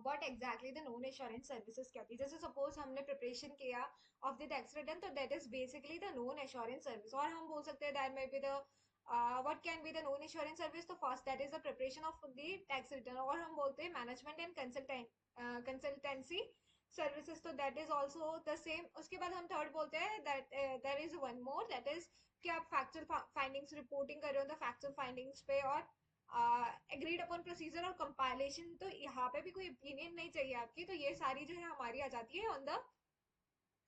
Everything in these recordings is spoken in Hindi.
What exactly the non assurance services क्या होती है। जैसे सपोज हमने प्रिपरेशन किया ऑफ द टैक्स रिटर्न, तो that is basically the non assurance service. और हम बोल सकते हैं that may be the what can be the non assurance service. तो first that is the preparation of the tax return, और हम बोलते हैं मैनेजमेंट एंड कंसल्टेंसी सर्विसेज, तो that is also the same. उसके बाद हम थर्ड बोलते हैं that there is one more, that is कि आप फैक्चुअल फाइंडिंग्स रिपोर्टिंग कर रहे हो द फैक्चुअल फाइंडिंग्स पे, और एग्रीड अपॉन प्रोसीजर और कंपाइलेशन। तो यहाँ पे भी कोई ओपिनियन नहीं चाहिए आपकी, तो ये सारी जो है हमारी आ जाती है on the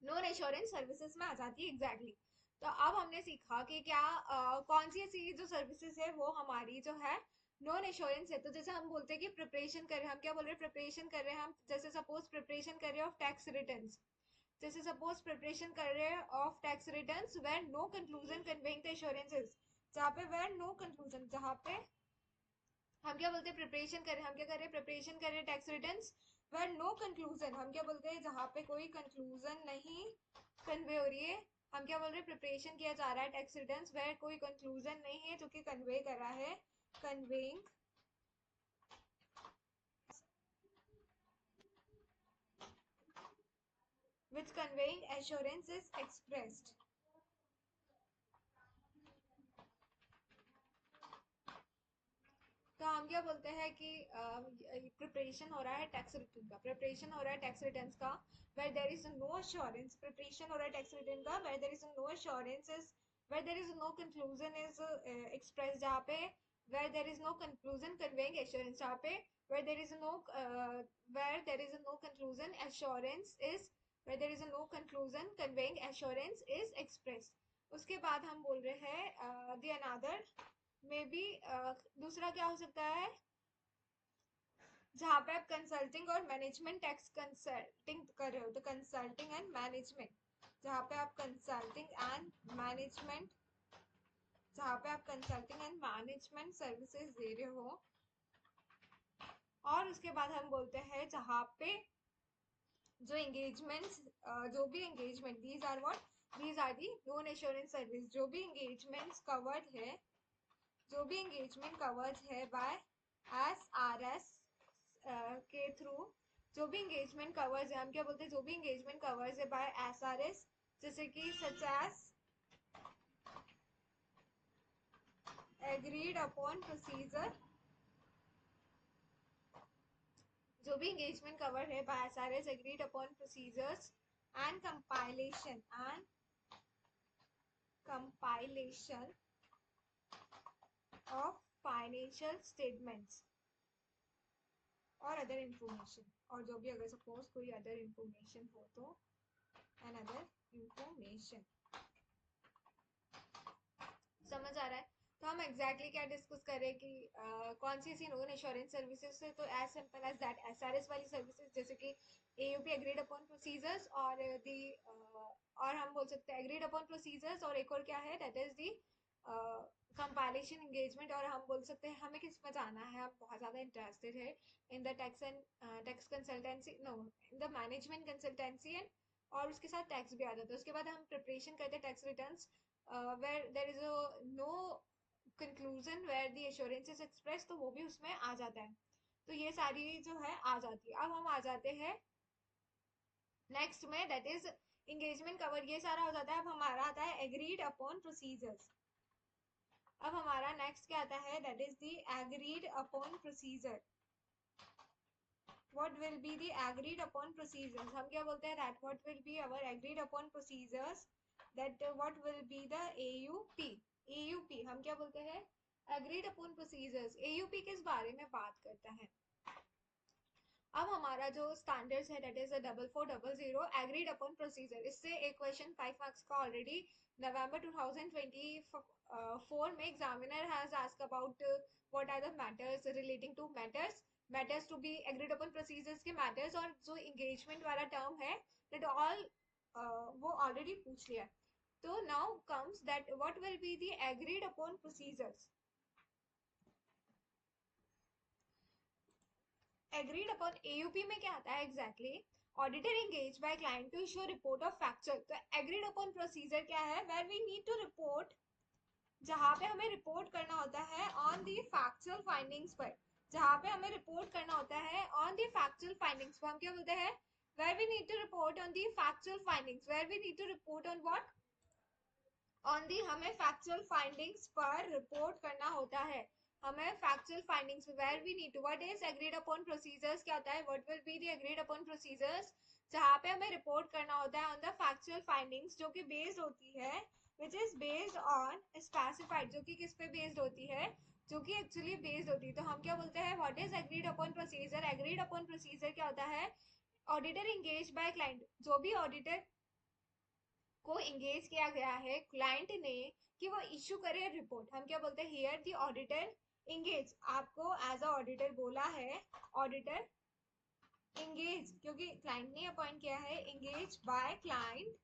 non assurance services में आ जाती है एग्जैक्टली। तो अब हमने सीखा कि क्या कौन सी ऐसी जो सर्विसेज है वो हमारी जो है नॉन एश्योरेंस है। तो जैसे हम बोलते हैं कि प्रिपरेशन कर रहे हैं, हम क्या बोल रहे हैं, प्रिपरेशन कर रहे हैं हम। जैसे सपोज प्रिपरेशन कर रहे हैं ऑफ टैक्स रिटर्न्स, जैसे सपोज प्रिपरेशन कर रहे हैं of tax returns where no conclusion conveying the assurances, जहाँ पे वेयर नो कंक्लूजन, जहाँ पे हम क्या बोलते हैं प्रिपरेशन कर रहे हैं, हम क्या कर रहे हैं, प्रिपरेशन कर रहे हैं tax returns where no conclusion, हम क्या बोलते हैं जहाँ पे कोई कंक्लूजन नहीं कन्वे हो रही है। हम क्या बोल रहे हैं, प्रिपरेशन किया जा रहा है टैक्स रिटर्न्स वेयर कोई कंक्लूजन नहीं है जो कि कन्वे कर रहा है, conveying which conveying assurance is expressed। तो हम क्या बोलते हैं कि प्रिपरेशन हो रहा है टैक्स रिटर्न का, प्रिपरेशन हो रहा है टैक्स रिटर्न का where there is no assurance, preparation हो रहा है टैक्स रिटर्न का where there is no assurance is, where there is no conclusion is express, जहाँ पे where there is no conclusion conveying assurance, जहाँ पे where there is no where there is no conclusion assurance is, where there is no conclusion conveying assurance is express. उसके बाद हम बोल रहे हैं द अनदर मे बी, दूसरा क्या हो सकता है, जहाँ पे आप कंसल्टिंग और मैनेजमेंट टैक्स कंसल्टिंग कर रहे हो, तो कंसल्टिंग एंड मैनेजमेंट, जहाँ पे आप कंसल्टिंग एंड मैनेजमेंट, जहाँ पे आप कंसल्टिंग एंड मैनेजमेंट सर्विसेज दे रहे हो। और उसके बाद हम बोलते हैं जहाँ पे जो एंगेजमेंट्स, जो भी engagement, these are what, these are the non assurance service, जो भी एंगेजमेंट्स कवर्ड है, जो भी एंगेजमेंट कवर्ड है बाय SRS के थ्रू, जो भी एंगेजमेंट कवर्स है, हम क्या बोलते हैं, जो भी एंगेजमेंट कवर्स है बाय SRS, जैसे कि such as agreed upon procedure, जो भी एंगेजमेंट कवर है by SRS agreed upon procedures and compilation of financial statements और अदर इंफॉर्मेशन, और जो भी अगर सपोज कोई अदर इंफॉर्मेशन हो तो एंड अदर इंफॉर्मेशन। समझ आ रहा है। तो हम एग्जैक्टली क्या डिस्कस करें कि कौन सी ऐसी नॉन एश्योरेंस सर्विसेज है, तो as simple as that SRS वाली सर्विसेज, जैसे कि AUP एग्रीड अपॉन प्रोसीजर्स, और दी और हम बोल सकते हैं एग्रीड अपॉन प्रोसीजर्स, और एक और क्या है that is the compilation engagement. और हम बोल सकते हैं हमें किस में जाना है, हम बहुत ज़्यादा इंटरेस्टेड है in the tax and tax consultancy, no, in the management consultancy and, और उसके साथ टैक्स भी आ जाता है। उसके बाद हम प्रिपरेशन करते हैं tax returns where there is a no conclusion where the assurance is expressed, तो वो भी उसमें आ जाता है। तो ये सारी जो है आ जाती है। अब हम आ जाते हैं नेक्स्ट में, दैट इज इंगेजमेंट कवर, ये सारा हो जाता है। अब हमारा आता है एग्रीड अपॉन प्रोसीजर्स। अब हमारा नेक्स्ट क्या आता है, that is the agreed upon procedure. what will be the agreed upon procedures, हम क्या बोलते हैं that what will be our agreed upon procedures, that what will be the AUP हम क्या बोलते हैं, agreed upon procedures। AUP किस बारे में बात करता है। अब हमारा जो स्टैंडर्ड्स है that is 4400 agreed upon procedure. इससे एक क्वेश्चन 5 मार्क्स का ऑलरेडी नवंबर 2024 में examiner has asked about what are the matters relating to matters to be agreed upon procedures के मैटर्स, और जो इंगेजमेंट वाला टर्म है दैट ऑल वो ऑलरेडी पूछ लिया। तो now comes that what will be the agreed upon procedures. Agreed upon AUP में क्या आता है exactly, auditor engage by client to issue report of factual. तो एग्रीड अपॉन प्रोसीजर क्या है, where we need to report, जहां पे हमें रिपोर्ट करना होता है ऑन दी फैक्चुअल फाइंडिंग्स पर, जहां पे हमें रिपोर्ट करना होता है on the factual findings, वो हम क्या बोलते हैं, where we need to report on the factual findings, where we need to report on what, on the, हमें factual findings पर report करना होता है, हमें factual findings where we need to, what is agreed upon procedures, क्या होता है, what will be the agreed upon procedures, जहाँ पे हमें report करना होता है on the factual findings, जो कि based होती है, which is based on specified, जो कि किस पे based होती है, जो कि एक्चुअली बेस्ड होती है, तो हम क्या बोलते हैं, what is agreed upon procedure, agreed upon procedure क्या होता है, ऑडिटर इंगेज बाय क्लाइंट, जो भी ऑडिटर को इंगेज किया गया है क्लाइंट ने कि वो इशू करे रिपोर्ट, हम क्या बोलते हैं, हियर द ऑडिटर इंगेज, आपको एज अ ऑडिटर बोला है, ऑडिटर इंगेज, क्योंकि क्लाइंट ने अपॉइंट किया है, इंगेज बाय क्लाइंट,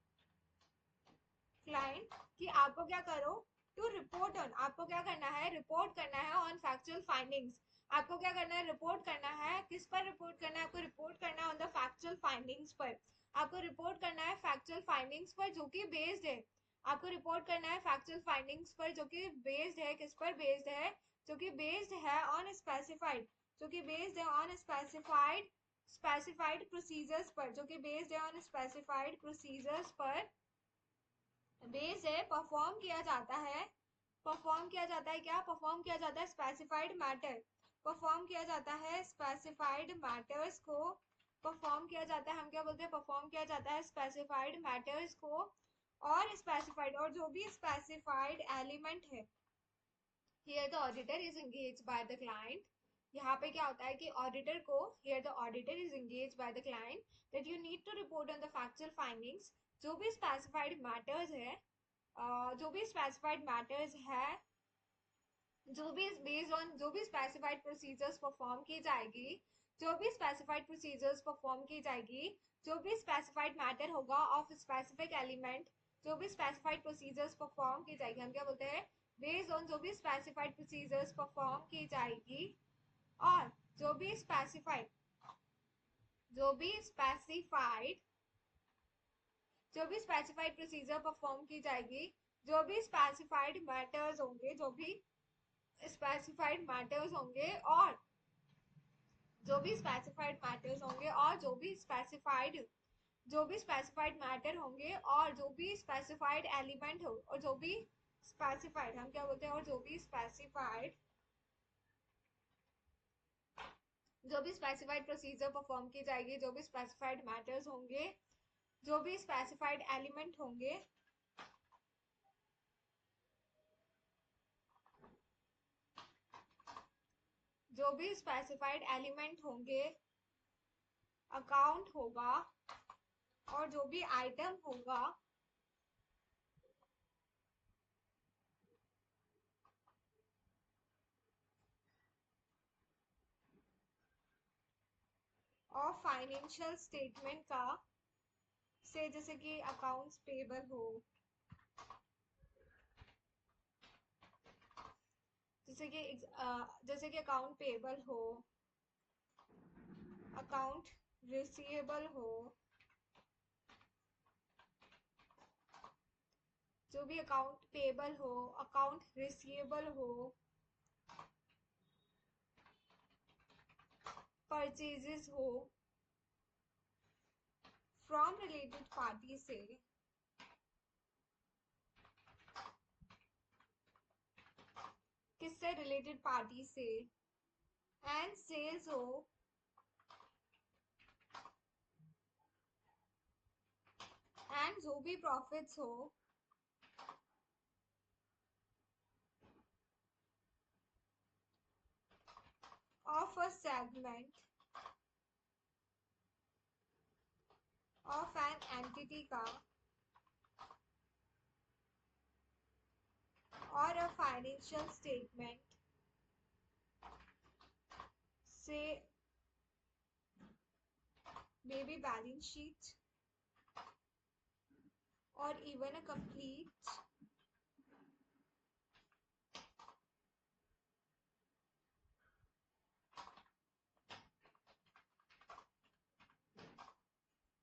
क्लाइंट कि आपको क्या करो, टू रिपोर्ट ऑन, आपको क्या करना है, रिपोर्ट करना है ऑन फैक्चुअल फाइंडिंग्स, आपको क्या करना है, रिपोर्ट करना है, किस पर रिपोर्ट करना है, आपको रिपोर्ट करना है ऑन द फैक्चुअल फाइंडिंग्स पर, आपको रिपोर्ट करना है फैक्चुअल फाइंडिंग्स पर जो कि बेस्ड है, आपको रिपोर्ट करना है फैक्चुअल फाइंडिंग्स पर जो कि बेस्ड है, किस पर बेस्ड है, जो कि बेस्ड है ऑन स्पेसिफाइड, जो कि बेस्ड है ऑन स्पेसिफाइड, स्पेसिफाइड प्रोसीजर्स पर, जो कि बेस्ड है ऑन स्पेसिफाइड प्रोसीजर्स पर बेस है, परफॉर्म किया जाता है, परफॉर्म किया जाता है, क्या परफॉर्म किया जाता है, स्पेसिफाइड मैटर, परफॉर्म किया जाता है स्पेसिफाइड मैटर्स को, परफॉर्म किया जाता है, हम क्या बोलते हैं, परफॉर्म किया जाता है स्पेसिफाइड मैटर्स को, और स्पेसिफाइड, और जो भी स्पेसिफाइड एलिमेंट है, here the auditor is engaged by the client, यहाँ पे क्या होता है कि ऑडिटर को, here the auditor is engaged by the client that you need to report on the factual findings, जो भी स्पेसिफाइड मैटर्स है, जो भी स्पेसिफाइड मैटर्स है, जो भी बेस्ड ऑन, जो भी स्पेसिफाइड प्रोसीजर्स परफॉर्म की जाएगी, जो भी स्पेसिफाइड प्रोसीजर्स परफॉर्म की जाएगी, जो भी स्पेसिफाइड मैटर होगा ऑफ स्पेसिफिक एलिमेंट, जो भी स्पेसिफाइड प्रोसीजर्स परफॉर्म की जाएगी, हम क्या बोलते हैं, बेस्ड ऑन जो भी स्पेसिफाइड प्रोसीजर्स परफॉर्म की जाएगी, और जो भी स्पेसिफाइड, जो भी स्पेसिफाइड, जो भी स्पेसिफाइड प्रोसीजर परफॉर्म की जाएगी, जो भी स्पेसिफाइड मैटर्स होंगे, जो भी स्पेसिफाइड मैटर्स होंगे, और जो भी स्पेसिफाइड मैटर्स होंगे, और जो भी स्पेसिफाइड, जो भी स्पेसिफाइड मैटर होंगे, और जो भी स्पेसिफाइड एलिमेंट हो, और जो भी स्पेसिफाइड, हम क्या बोलते हैं, और जो भी स्पेसिफाइड, जो भी स्पेसिफाइड प्रोसीजर परफॉर्म की जाएगी, जो भी स्पेसिफाइड मैटर्स होंगे, जो भी स्पेसिफाइड एलिमेंट होंगे, जो भी स्पेसिफाइड एलिमेंट होंगे, अकाउंट होगा, और जो भी आइटम होगा, और फाइनेंशियल स्टेटमेंट का, से जैसे कि अकाउंट्स पेबल हो, जैसे कि अकाउंट पेबल हो, अकाउंट रिसीवेबल हो, जो भी अकाउंट पेबल हो, अकाउंट रिसीवेबल हो, परचेजेस हो फ्रॉम रिलेटेड पार्टी से, किससे, रिलेटेड पार्टी से, एंड सेल्स हो, एंड जो भी प्रॉफिट्स हो of a segment of an entity का, और अ फाइनेंशियल स्टेटमेंट से, मे बी बैलेंस शीट, और even a complete,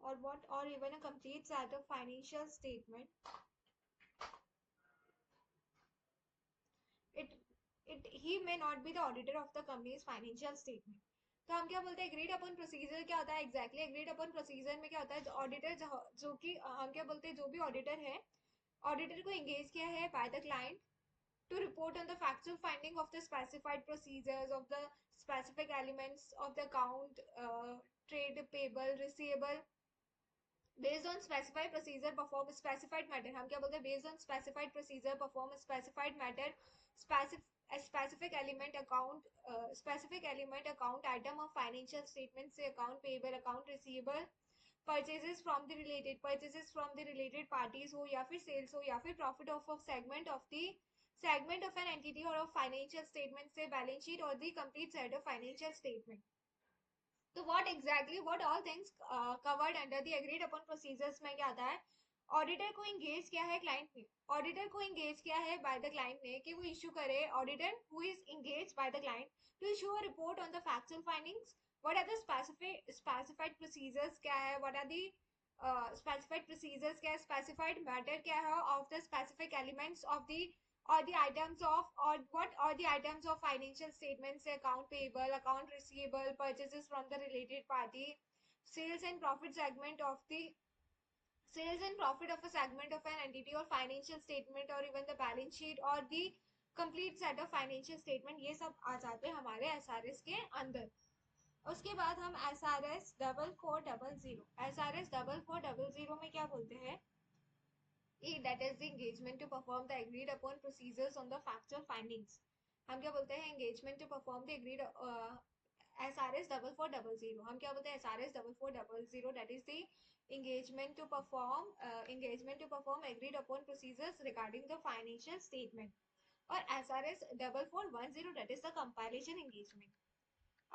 or what, or even a complete set of financial statement, it he may not be the auditor of the company's financial statement, तो हम क्या बोलते हैं, एग्रीड अपॉन प्रोसीजर क्या होता है एग्जैक्टली एग्रीड अपॉन प्रोसीजर में क्या होता है, ऑडिटर जो कि हम क्या बोलते हैं, जो भी ऑडिटर है, ऑडिटर को एंगेज किया है bye the client to report on the factual finding of the specified procedures of the specific elements of the account, trade payable, receivable, based on specified procedure perform specified matter. हम क्या बोलते हैं, based on specified procedure perform specified matter, specific specific element account, specific element account item of financial statement से account payable, account receivable, purchases from the related parties हो या फिर sales हो या फिर profit of segment of an entity or of financial statement से balance sheet or the complete set of financial statement. तो what all things covered under the agreed upon procedures में क्या आता है, ऑडिटर को इंगेज किया है क्लाइंट ने, ऑडिटर को इंगेज किया है बाय द क्लाइंट ने कि वो इशू करे, auditor who is engage by the client to issue a report on the factual findings, what are the specified procedures क्या है, what are the specified procedures क्या है, स्पेसिफाइड मैटर क्या है of the specific elements of the or the items of or what are the items of financial statements, account payable, account receivable, purchases from the related party, sales and profit segment of the sales and profit of a segment of an entity or financial statement or even the balance sheet or the complete set of financial statement, ये सब आ जाते हैं हमारे एसआरएस के अंदर. उसके बाद हम एसआरएस 4400 में क्या बोलते हैं, that is the engagement to perform the agreed upon procedures on the factual findings. हम क्या बोलते हैं, engagement to perform the agreed SRS 4400, हम क्या बोलते हैं SRS 4400, that is the engagement to perform agreed upon procedures regarding the financial statement. और SRS 4410, that is the compilation engagement.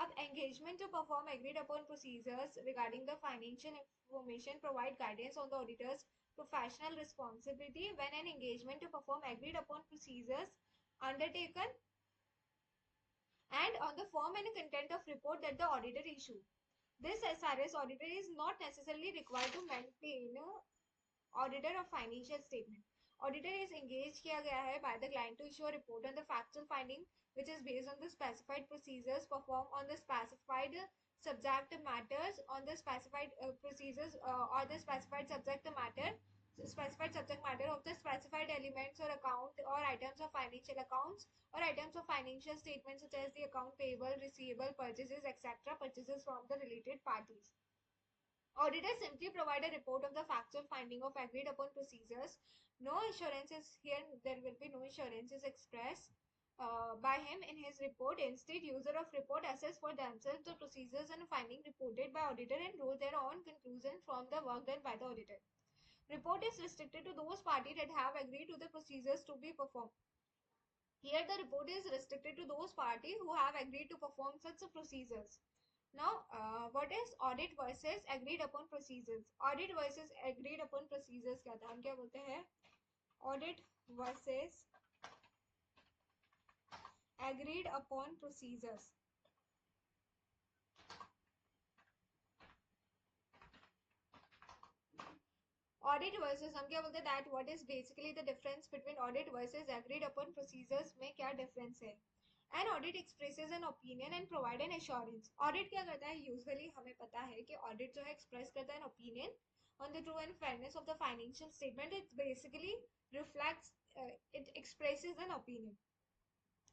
अब engagement to perform agreed upon procedures regarding the financial information provide guidance on the auditor's professional responsibility when an engagement to perform agreed upon procedures undertaken and on the form and content of report that the auditor issue. This SRS auditor is not necessarily required to maintain auditor of financial statement. Auditor is engaged किया गया है by the client to issue a report on the factual finding which is based on the specified procedures performed on the specified subject matters on the specified procedures or the specified subject matter of the specified elements or account or items of financial accounts or items of financial statements such as the account payable, receivable, purchases, etc., purchases from the related parties. Auditors simply provide a report of the factual finding of agreed upon procedures. No assurances here, there will be no assurances expressed by him in his report. Instead, user of report assess for themselves the procedures and finding reported by auditor and draw their own conclusion from the work done by the auditor. Report is restricted to those parties that have agreed to the procedures to be performed. Here, the report is restricted to those parties who have agreed to perform such procedures. Now, what is audit versus agreed upon procedures? Audit versus agreed upon procedures क्या था, हम क्या बोलते हैं, audit versus agreed upon procedures. Audit versus हम क्या बोलते हैं, that what is basically the difference between audit versus agreed upon procedures में क्या difference है. An audit expresses an opinion and provide an assurance. Audit क्या करता है, usually हमें पता है कि audit जो है express करता है an opinion on the true and fairness of the financial statement. It basically reflects, it expresses an opinion.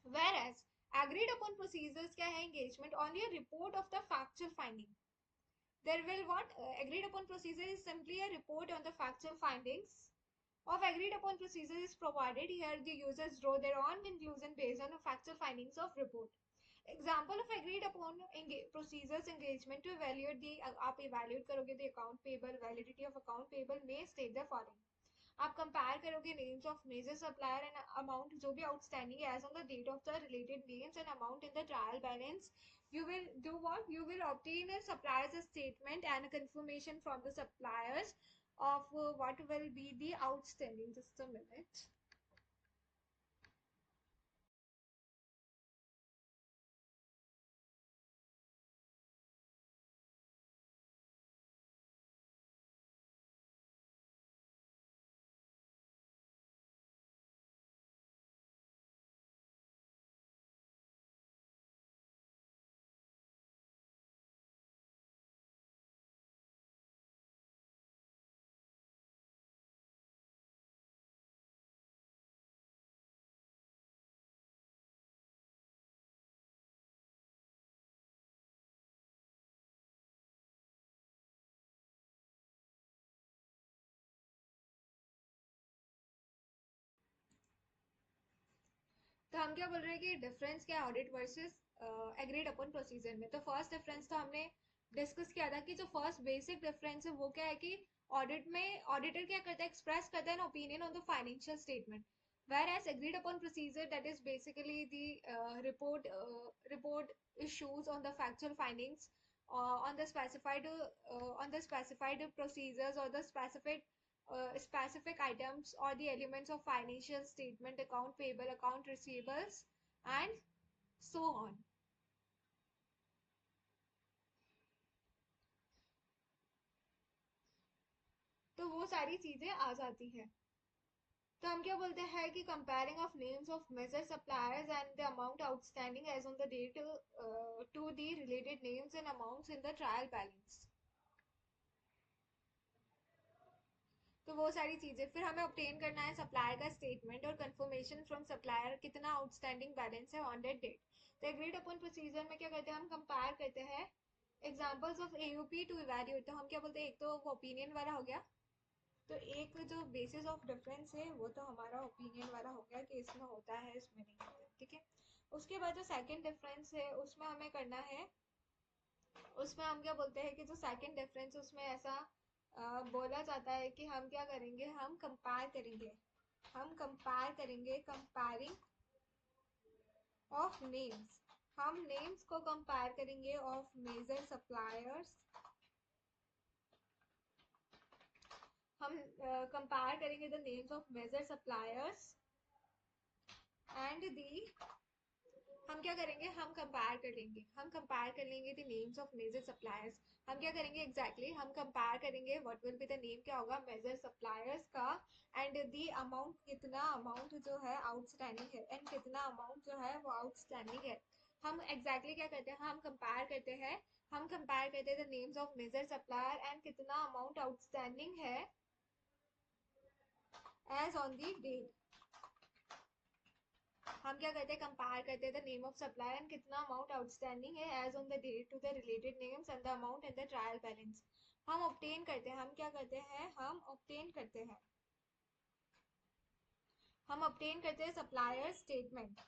Whereas agreed upon procedures क्या है, engagement only a report of the factual finding. There will what agreed upon procedure is simply a report on the factual findings of agreed upon procedure is provided. Here the users draw their own conclusion based on the factual findings of report. Example of agreed upon procedures engagement to evaluate the आप evaluate करोगे the account payable, validity of account payable may state the following. आप कंपेयर करोगे names of major supplier and amount जो भी outstanding as on the date of the related names and amount in the trial balance. You will do what? You will obtain a supplier's statement and a confirmation from the suppliers of what will be the outstanding. Just a minute. तो हम क्या बोल रहे हैं कि डिफरेंस क्या है ऑडिट वर्सेस एग्रीड अपन प्रोसीजर में। तो फर्स्ट डिफरेंस तो हमने डिस्कस किया था कि जो फर्स्ट बेसिक डिफरेंस है वो क्या है कि ऑडिट में ऑडिटर क्या करता है, एक्सप्रेस करता है opinion on the financial statement, whereas agreed upon procedure, that is basically the report issues on the factual findings on the specified procedures or the specific items or the elements of financial statement, account payable, account receivables, and so on. तो वो सारी चीजें आ जाती है। तो हम क्या बोलते हैं कि comparing of names of major suppliers and the amount outstanding as on the date to the related names and amounts in the trial balance. तो वो सारी चीजें फिर हमें ऑब्टेन करना है सप्लायर का स्टेटमेंट और कंफर्मेशन फ्रॉम सप्लायर कितना आउटस्टैंडिंग बैलेंस है ऑन दैट डेट। तो एग्रीड अपन प्रोसीजर में क्या करते हैं, हम कंपेयर करते हैं एग्जांपल्स ऑफ एयूपी टू इवैल्यूएट। तो हम क्या बोलते हैं, एक तो वो ओपिनियन वाला हो गया, तो एक जो बेसिस ऑफ डिफरेंस है वो तो हमारा ओपिनियन वाला हो गया कि इसमें होता है इसमें नहीं होता है, ठीक है। उसके बाद जो सेकंड डिफरेंस है उसमें हमें करना है, उसमें हम क्या बोलते हैं कि जो सेकंड डिफरेंस उसमें ऐसा बोला जाता है कि हम क्या करेंगे, हम कंपेयर करेंगे, हम कंपेयर करेंगे कंपेयरिंग ऑफ नेम्स, हम नेम्स को कंपेयर करेंगे ऑफ मेजर सप्लायर्स, हम कंपेयर करेंगे the names of major suppliers and the, हम क्या करेंगे, हम कंपेयर कर लेंगे, हम कंपेयर कर लेंगे the names of major suppliers. हम क्या करेंगे एग्जैक्टली हम कंपेयर करेंगे what will be the name क्या होगा मेजर सप्लायर्स का, एंड द अमाउंट कितना अमाउंट जो है आउटस्टैंडिंग है एंड कितना अमाउंट जो है वो आउटस्टैंडिंग है। हम एग्जैक्टली क्या करते हैं, हम कंपेयर करते हैं, हम कंपेयर करते हैं the names of major supplier and कितना अमाउंट आउटस्टैंडिंग है एज ऑन दी डेट। हम क्या करते हैं, कंपेयर करते हैं the name of supplier and कितना अमाउंट आउटस्टैंडिंग है as on the date to the related names and the amount in the trial balance. हम ऑब्टेन करते हैं, हम क्या करते हैं, हम ऑब्टेन करते हैं, हम ऑब्टेन करते हैं सप्लायर स्टेटमेंट।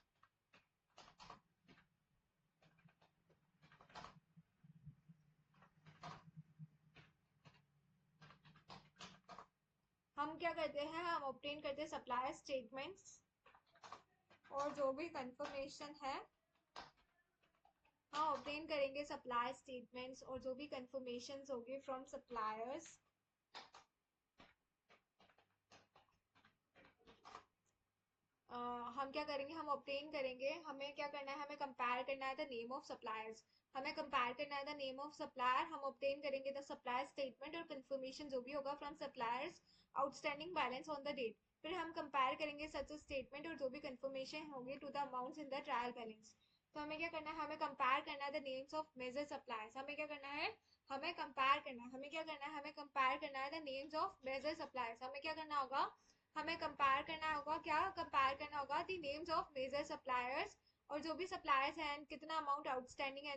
हम क्या करते हैं, हम ऑब्टेन करते हैं सप्लायर स्टेटमेंट्स और जो भी कंफर्मेशन है, हम ऑब्टेन करेंगे सप्लायर स्टेटमेंट्स और जो भी कंफर्मेशन होगी फ्रॉम सप्लायर्स। हम क्या करेंगे, हम ऑब्टेन करेंगे, हमें क्या करना है, हमें कंपेयर करना है द नेम ऑफ सप्लायर्स, हमें कंपेयर करना है द नेम ऑफ सप्लायर, हम ऑब्टेन करेंगे द सप्लायर स्टेटमेंट और कंफर्मेशन जो भी होगा from suppliers outstanding balance on the date. फिर हम कंपेयर करेंगे सच स्टेटमेंट और जो भी कंफर्मेशन होगी to the amounts in the trial balance. तो हमें क्या करना है, हमें कंपेयर करना है the names of major suppliers, हमें क्या करना है, हमें कंपेयर करना है, हमें क्या करना है, हमें कंपेयर करना है the names of major suppliers, हमें क्या करना होगा, हमें कंपेयर करना होगा, क्या कंपेयर करना होगा the names of major suppliers और जो भी सप्लायर्स हैं कितना अमाउंट आउटस्टैंडिंग है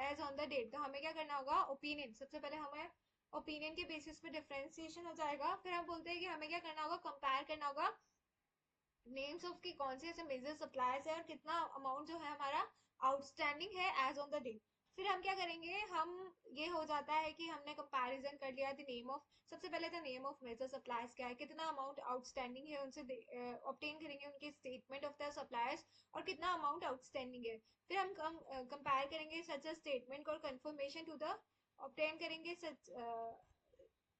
एज ऑन द डेट। तो हमें क्या करना होगा, ओपिनियन, सबसे पहले हमें ओपिनियन के बेसिस पे डिफरेंशिएशन हो जाएगा, फिर हम बोलते हैं कि हमें क्या करना होगा, कंपेयर करना होगा नेम्स ऑफ की कौन से ऐसे मेजर सप्लायर्स है और कितना अमाउंट जो है हमारा आउटस्टैंडिंग है एज ऑन द डे। फिर हम क्या करेंगे, हम ये हो जाता है कि हमने कंपैरिजन कर लिया द नेम ऑफ, सबसे पहले the name of major suppliers क्या है, कितना अमाउंट आउटस्टैंडिंग है उनसे ऑब्टेन करेंगे उनके स्टेटमेंट ऑफ द सप्लायर्स और कितना अमाउंट आउटस्टैंडिंग है। फिर हम कंपेयर करेंगे सच अ स्टेटमेंट और कंफर्मेशन टू द ऑब्टेन करेंगे सच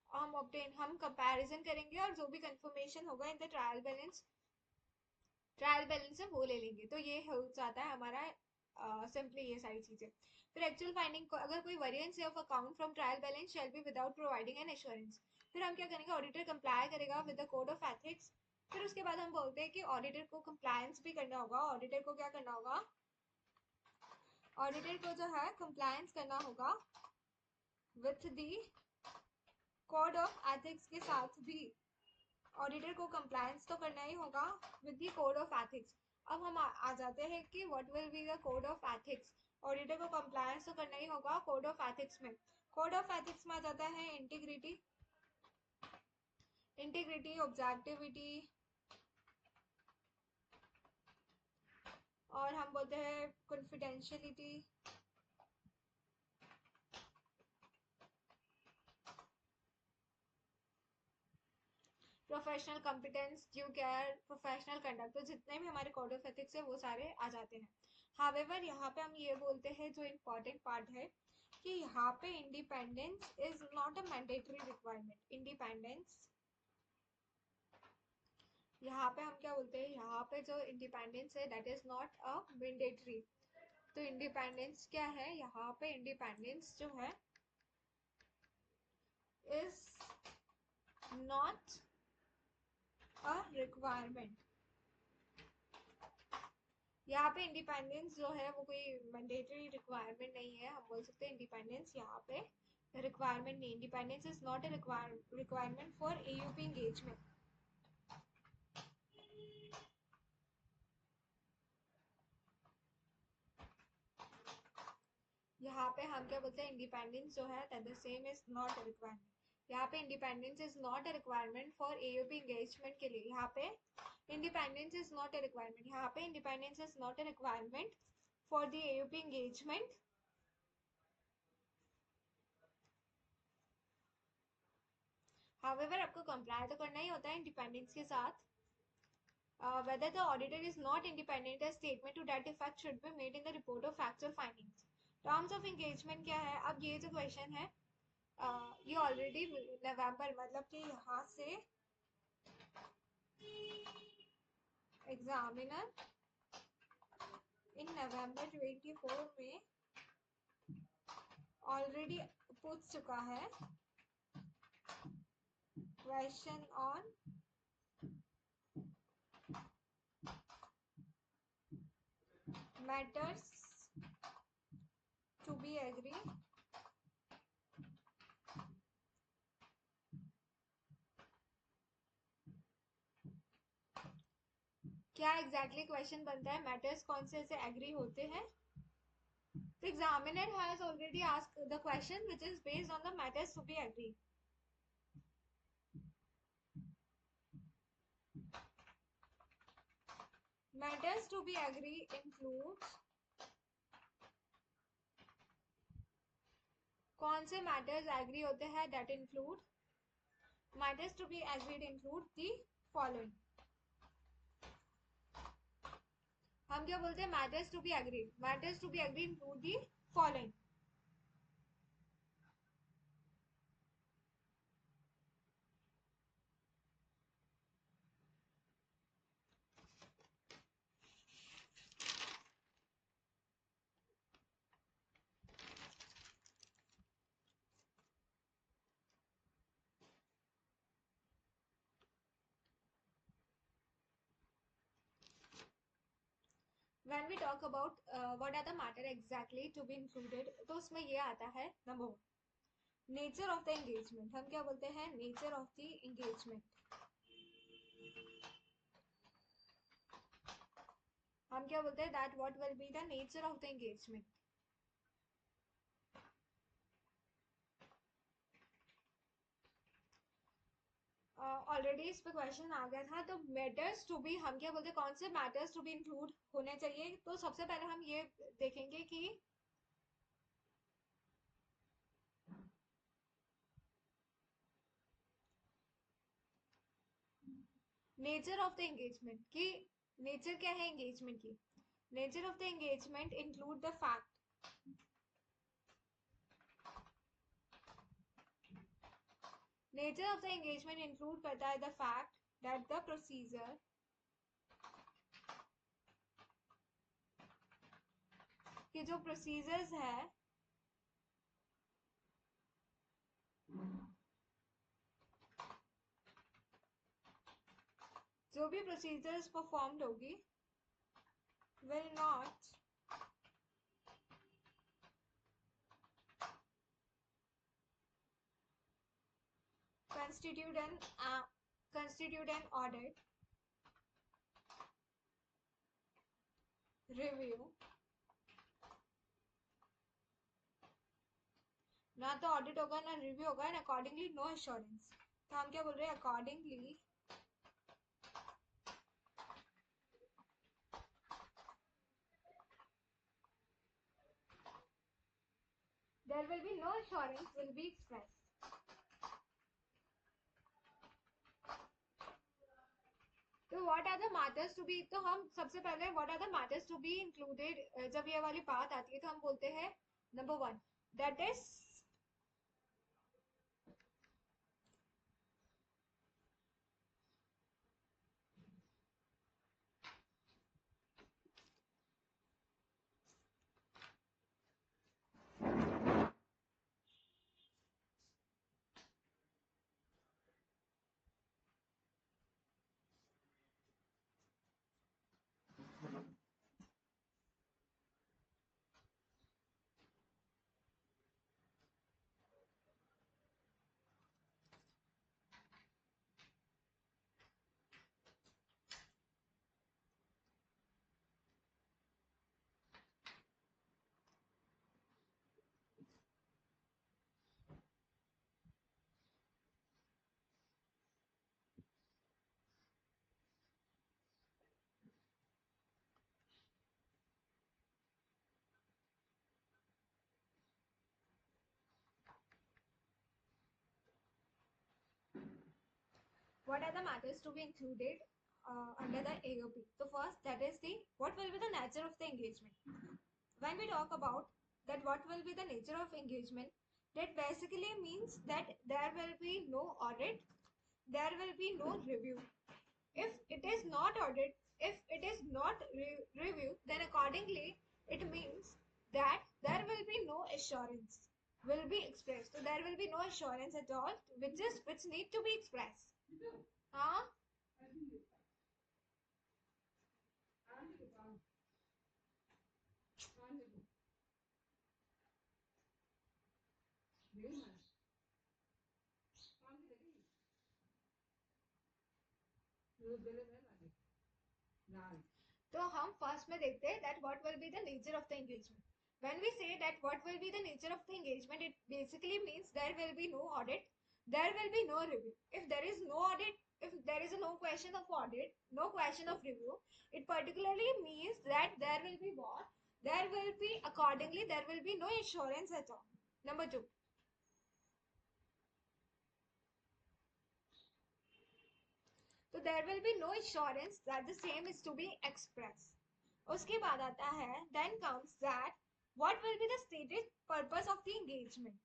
हम कंपैरिजन करेंगे और जो भी कंफर्मेशन होगा इन the trial balance, trial balance है वो ले लेंगे। तो ये हो जाता है हमारा सिंपली ये सारी चीजें। फिर एक्चुअल फाइंडिंग को अगर कोई वेरिएंस है of account from trial balance shall be without providing N assurance. फिर हम क्या करेंगे, ऑडिटर कंप्लाई करेगा with the code of ethics. फिर उसके बाद हम बोलते हैं कि ऑडिटर को कंप्लायंस भी करना होगा, ऑडिटर को क्या करना होगा, ऑडिटर को जो है कंप्लायंस करना होगा with the code of ethics के साथ भी, ऑडिटर को कंप्लायंस तो करना ही होगा with the code of ethics. अब हम आ जाते हैं कि what will be the code of ethics. Auditor को कंप्लायंस तो करना ही होगा कोड ऑफ एथिक्स में। कोड ऑफ एथिक्स में आ जाता है इंटीग्रिटी, इंटीग्रिटी, ऑब्जेक्टिविटी, और हम बोलते हैं confidentiality, professional competence, due care, professional conduct, तो जितने भी हमारे कोड ऑफ एथिक्स है वो सारे आ जाते हैं। हावेवर यहाँ पे हम ये बोलते हैं जो इम्पोर्टेंट पार्ट है कि यहाँ पे independence is not a mandatory requirement. Independence यहाँ पे हम क्या बोलते हैं, यहाँ पे जो इंडिपेंडेंस है that is not a mandatory. तो इंडिपेंडेंस क्या है, यहाँ पे इंडिपेंडेंस जो है इज नॉट अ रिक्वायरमेंट। यहाँ पे इंडिपेंडेंस जो है वो कोई मैंडेटरी रिक्वायरमेंट नहीं है। हम बोल सकते हैं इंडिपेंडेंस यहाँ पे रिक्वायरमेंट नहीं, independence is not a requirement for AUP engagement. यहाँ पे हम क्या बोलते हैं, इंडिपेंडेंस जो है that the same is not a requirement. यहाँ पे independence is not a requirement for AUP engagement के लिए। यहाँ पे independence is not a requirement, यहाँ पे independence is not a requirement for the AUP engagement. However आपको कंप्लाई तो करना ही होता है इंडिपेंडेंस के साथ। Whether the auditor is not independent, a statement to that effect should be made in the report of factual findings. Terms of engagement क्या है, अब ये जो क्वेश्चन है ये ऑलरेडी नवंबर, मतलब कि यहाँ से एग्जामिनर इन नवंबर 24 में ऑलरेडी पूछ चुका है question on matters to be agree क्या एग्जैक्टली क्वेश्चन बनता है, मैटर्स कौन से एग्री होते हैं। The examiner has already asked the question which is based on the matters to be agreed. Matters to be agreed includes कौन से matters agree होते हैं, that include matters to be agreed include the following. हम क्या बोलते हैं, matters to be agreed, matters to be agreed include the following. When we talk about what are the matter exactly to be included, तो उसमें ये आता है number 1 nature of the engagement. हम क्या बोलते हैं, नेचर ऑफ द एंगेजमेंट। हम क्या बोलते हैं, that what will be the nature of the engagement. Already इस पे क्वेश्चन आ गया था। तो मैटर्स टू बी हम क्या बोलते हैं, कौन से मैटर्स टू बी इंक्लूड होने चाहिए। तो सबसे पहले हम ये देखेंगे कि नेचर ऑफ द एंगेजमेंट की, नेचर क्या है एंगेजमेंट की। Nature of the engagement include the fact, nature of the engagement include करता है the fact that the procedure कि जो प्रोसीजर्स है जो भी प्रोसीजर्स परफॉर्म्ड होगी will not constitute an audit, review, ना तो ऑडिट होगा ना रिव्यू होगा, एंड अकॉर्डिंगली नो एश्योरेंस। तो हम क्या बोल रहे हैं, accordingly there will be no assurance will be expressed. तो what are the matters to be, तो हम सबसे पहले what are the matters to be included, जब ये वाली बात आती है तो हम बोलते हैं number 1 that is what are the matters to be included under the AOP. So first, that is the what will be the nature of the engagement. When we talk about that what will be the nature of engagement, that basically means that there will be no audit, there will be no review. If it is not audit, if it is not review, then accordingly it means that there will be no assurance will be expressed. So there will be no assurance at all, which need to be expressed. Huh? तो हम फर्स्ट में देखते हैं that what will be the nature of the engagement. When we say that what will be the nature of the engagement, it basically means there will be no audit, there will be no review. If there is no audit, if there is no question of audit, no question of review, it particularly means that there will be what? There will be accordingly there will be no assurance at all. Number 2. So there will be no assurance that the same is to be expressed. उसके बाद आता है then comes that what will be the stated purpose of the engagement.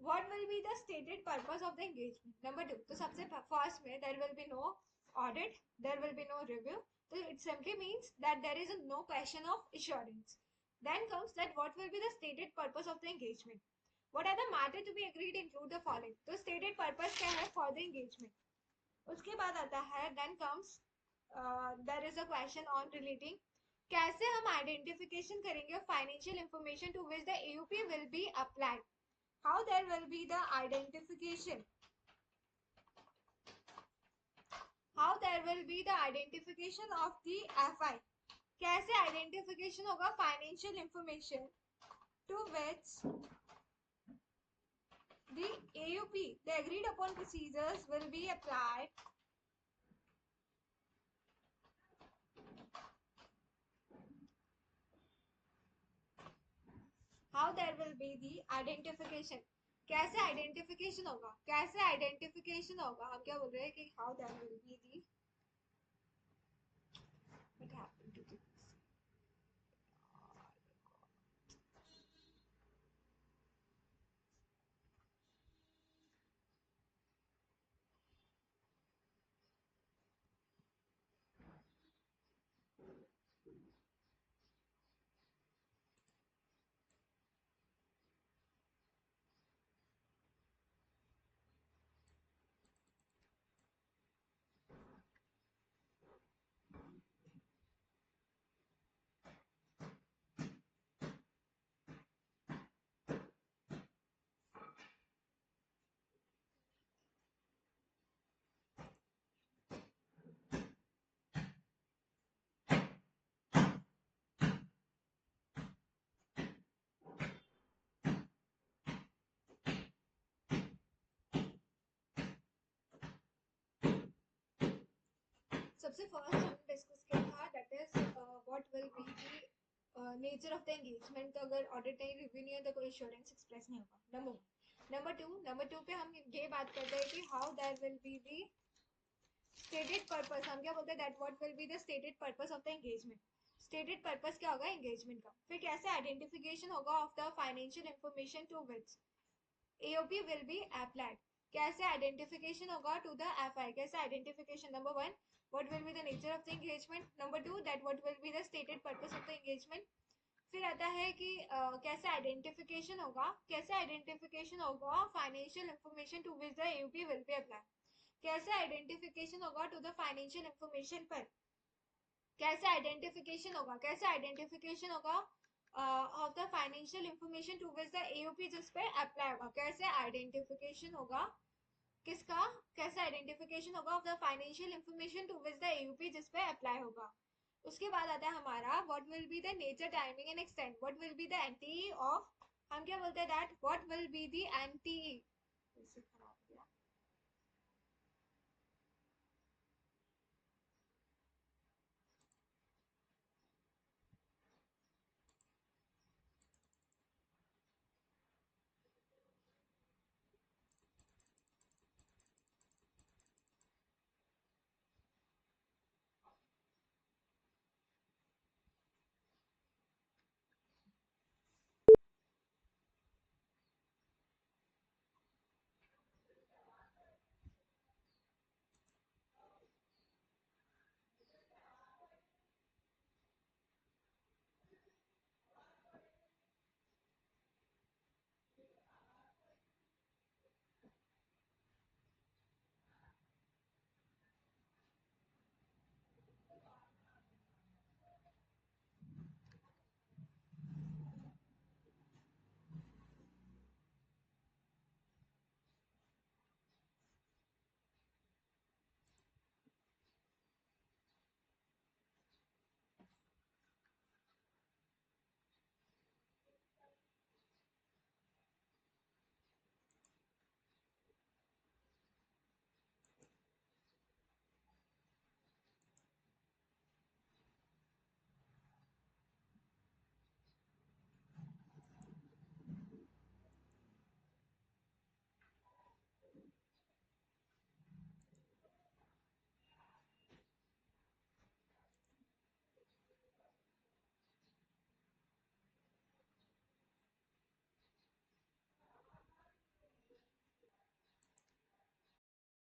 What will be the stated purpose of the engagement? Number 2. तो सबसे first में there will be no audit, there will be no review. So it simply means that there is no question of assurance. Then comes that what will be the stated purpose of the engagement. What are the matter to be agreed include the following. तो stated purpose क्या है for the engagement. उसके बाद आता है then comes there is a question on relating कैसे हम identification करेंगे financial information to which the AUP will be applied. How there will be the identification, how there will be the identification of the FI. कैसे identification होगा financial information to which the AUP, the agreed upon procedures will be applied. How there will be the identification. कैसे identification होगा, कैसे identification होगा, हम क्या बोल रहे हैं कि how there will be the what happened to this. सबसे फर्स्ट हम डिस्कस किया था that is what will be the nature of the engagement. तो अगर ऑडिटरी रिव्यू नहीं है तो कोई एश्योरेंस एक्सप्रेस नहीं होगा. नंबर टू पे हम ये बात करते हैं कि how there will be the stated purpose. हम क्या बोलते हैं that what will be the stated purpose of the engagement. Stated purpose क्या होगा एंगेजमेंट का. फिर कैसे आइडेंटिफिकेशन होगा of the financial information to which AOP will be applied. कैसे आइडेंटिफिकेशन होगा टू द FI. कैसे identification. Number one, what will be the nature of the engagement. Number two, that what will be the stated purpose of the engagement. फिर आता है कि कैसे आइडेंटिफिकेशन होगा. कैसे आइडेंटिफिकेशन होगा financial information to which the AOP will be applied. कैसे आइडेंटिफिकेशन होगा टू द फाइनेंशियल इंफॉर्मेशन पर. कैसे आइडेंटिफिकेशन होगा. कैसे आइडेंटिफिकेशन होगा of the financial information to which the AOP जिस पे अप्लाई होगा. कैसे आइडेंटिफिकेशन होगा किसका. कैसे आइडेंटिफिकेशन होगा of the financial information to which the AOP जिस पे अप्लाई होगा. उसके बाद आता है हमारा what will be the nature timing and extent. What will be the NTE of. हम क्या बोलते हैं that what will be the NTE. खराब हो गया.